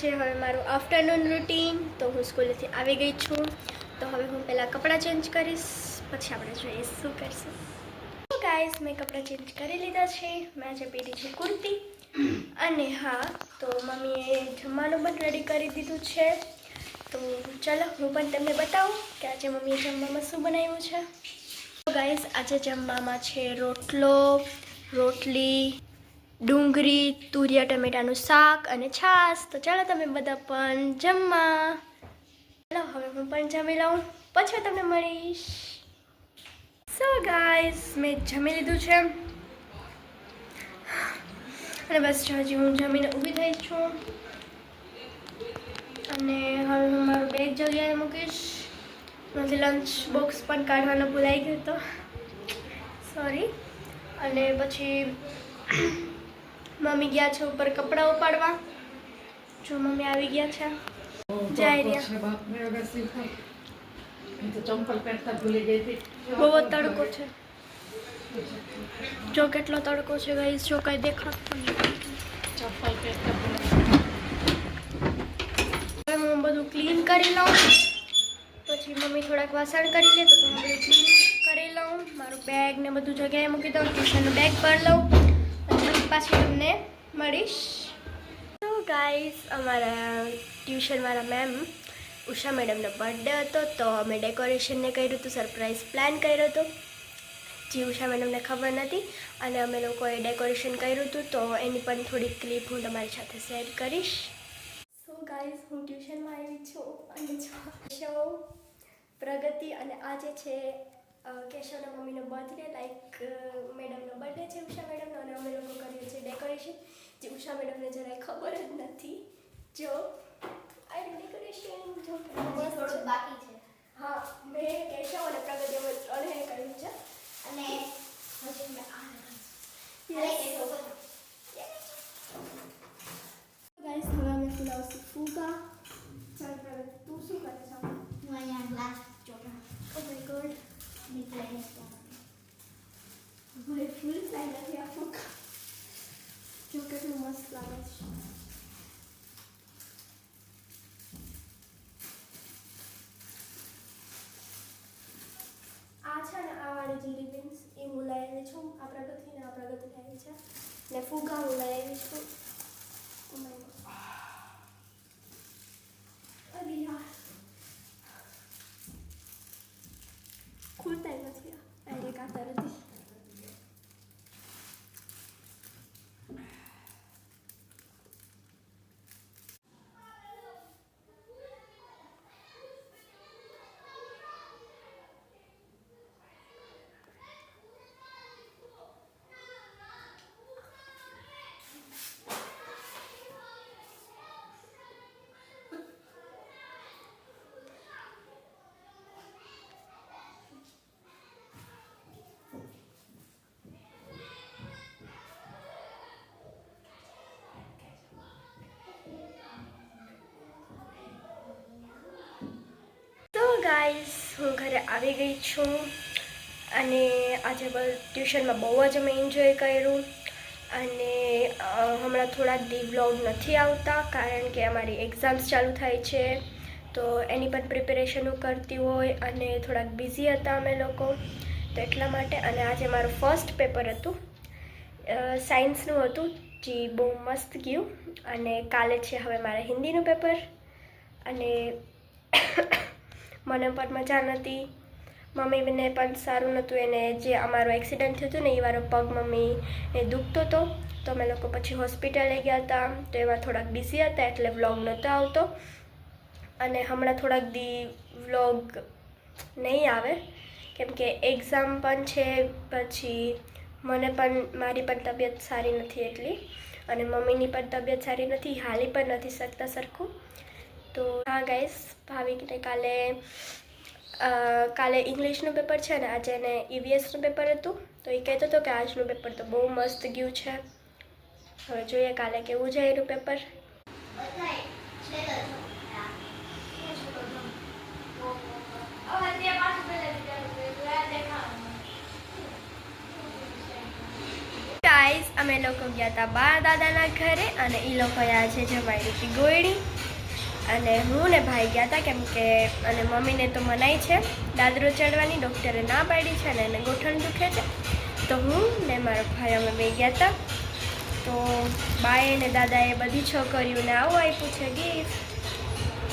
છે હવે મારું આફ્ટરનૂન રૂટીન. તો હું સ્કૂલેથી આવી ગઈ છું, તો હવે હું પહેલાં કપડાં ચેન્જ કરીશ, પછી આપણે જોઈએ શું કરશું. તો ગાઈસ, મેં કપડાં ચેન્જ કરી લીધા છે. મેં આજે પહેરી છે કુર્તી. અને હા, તો મમ્મીએ જમવાનું પણ રેડી કરી દીધું છે. તો ચાલો હું પણ તમને બતાવું કે આજે મમ્મીએ જમવામાં શું બનાવ્યું છે. તો ગાઈસ, આજે જમવામાં છે રોટલો, રોટલી, ડુંગળી, તુરિયા ટમેટાનું શાક અને છાશ. તો ચાલો તમે બધા પણ જમવા. ચાલો હવે હું પણ જમી લઉં, પછી તમને મળીશ. સો ગાઈસ, મેં જમી લીધું છે અને બસ હજી હું જમીને ઊભી થઈ છું. અને હવે હું મારું બેગ જગ્યાએ મૂકીશ. મને લંચ બોક્સ પણ કાઢવાનો ભૂલાઈ ગયો હતો, સોરી. અને પછી મમ્મી ગયા છે ઉપર કપડાં ઉપાડવા. જો મમ્મી આવી ગયા છે, જાય રહ્યા. બહુ તડકો છે, જો કેટલો તડકો છે ગાઈસ, જો કઈ દેખાતું નથી. હવે હું બધું ક્લીન કરી લઉં, પછી મમ્મી થોડાક વાસણ કરી લે, તો હું બધું ક્લીન કરી લઉં. મારું બેગ ને બધું જગ્યાએ મૂકી દઉં, ટ્યુશનનું બેગ ભરી લઉં અને પછી પાછી તમને મળીશ. તો ગાઈસ, અમારા ટ્યુશનવાળા મેમ ઉષા મેડમનો બર્થડે હતો, તો અમે ડેકોરેશનને કર્યું હતું, સરપ્રાઈઝ પ્લાન કર્યો હતો, જે ઉષા મેડમને ખબર નથી. અને અમે લોકોએ ડેકોરેશન કર્યું હતું, તો એની પણ થોડી ક્લિપ હું તમારી સાથે શેર કરીશ. સો ગાઈસ, હું ટ્યુશનમાં આવી છું અને જો પ્રગતિ અને આજે છે કેશવના મમ્મીનો બર્થડે, લાઈક મેડમનો બર્થડે છે ઉષા મેડમનો, અને અમે લોકો કરીએ છીએ ડેકોરેશન, જે ઉષા મેડમને જરાય ખબર જ નથી. જો આ ડેકોરેશન જો થોડું બાકી છે. હા, મેં કેશવ અને પ્રગતિ અમે ત્રણેય કર્યું છે. અને હજી મેં ગાઈસ, હવે અમે ફુલાવશું ફુગા. ચાલ પ્રગતિ, તું શું કરે છે? હું અહીંયા ગ્લાસ ચોટા. ઓ માય ગોડ, નીકળે ભાઈ, ફૂલ સાઈડ નથી આ ફુગા. જો કેટલું મસ્ત લાગે છે. આ છે ને આ વાળી જે રિબન્સ એ હું લઈ આવી છું. આ પ્રગતિને આ પ્રગતિ લાવી છે, ને ફુગા હું લઈ આવી છું. ઓ માય ગોડ, અરે યાર, ખુલતા નથી. આ એક આતા નથી. તો ગાઈસ, હું ઘરે આવી ગઈ છું અને આજે ટ્યુશનમાં બહુ જ અમે એન્જોય કર્યું. અને હમણાં થોડાક દી વ્લોગ નથી આવતા, કારણ કે અમારી એક્ઝામ્સ ચાલુ થાય છે, તો એની પણ પ્રિપેરેશન હું કરતી હોય અને થોડાક બિઝી હતા અમે લોકો, તો એટલા માટે. અને આજે મારું ફર્સ્ટ પેપર હતું, સાયન્સનું હતું, જે બહુ મસ્ત ગયું. અને કાલે છે હવે મારા હિન્દીનું પેપર. અને મને પણ મજા નથી, મમ્મીને પણ સારું નહોતું. એને જે અમારો એક્સિડન્ટ થયું હતું ને, એ વાળો પગ મમ્મીને દુખતો હતો, તો અમે લોકો પછી હોસ્પિટલે ગયા હતા. તો એમાં થોડાક બિઝી હતા, એટલે વ્લોગ નહોતો આવતો. અને હમણાં થોડાક દી વ્લોગ નહીં આવે, કેમ કે એક્ઝામ પણ છે, પછી મને પણ મારી પણ તબિયત સારી નથી એટલી, અને મમ્મીની પણ તબિયત સારી નથી, હાલી પણ નથી શકતા સરખું. તો હા ગાઈસ, ભાવિકને કાલે ઇંગ્લિશનું પેપર છે ને આજે એને EVSનું પેપર હતું, તો એ કહેતો હતો કે આજનું પેપર તો બહુ મસ્ત ગયું છે. હવે જોઈએ કાલે કેવું જાય એનું પેપર. ગાઈસ, અમે લોકો ગયા હતા બા દાદાના ઘરે અને એ લોકો આજે જમાઈ હતી ગોળી અને હું ને ભાઈ ગયા હતા કેમ કે અને મમ્મીને તો મનાઈ છે દાદરો ચડવાની, ડૉક્ટરે ના પાડી છે અને એને ગોઠણ દુખે છે. તો હું ને મારો ભાઈ અમે બે ગયા હતા. તો બાએ ને દાદાએ બધી છોકરીઓને આવું આપ્યું છે ગિફ્ટ,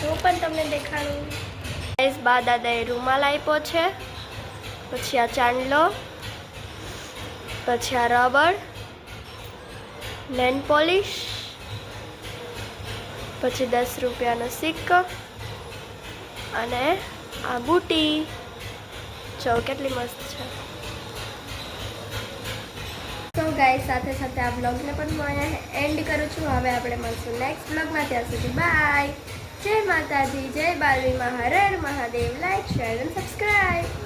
તો પણ તમને દેખાડું. બા દાદાએ રૂમાલ આપ્યો છે, પછી આ ચાંદલો, પછી આ રબર, નેલ પોલિશ, પછી 10 રૂપિયાનો સિક્કો અને આ બુટી. જો કેટલી મસ્ત છે. તો ગાઈસ સાથે સાથે આ બ્લોગને પણ હું અહીંયા એન્ડ કરું છું. હવે આપણે મળશું નેક્સ્ટ બ્લોગમાં. ત્યાં સુધી બાય. જય માતાજી, જય બાલવી મા, હર હર મહાદેવ. લાઈક, શેર અને સબસ્ક્રાઈબ.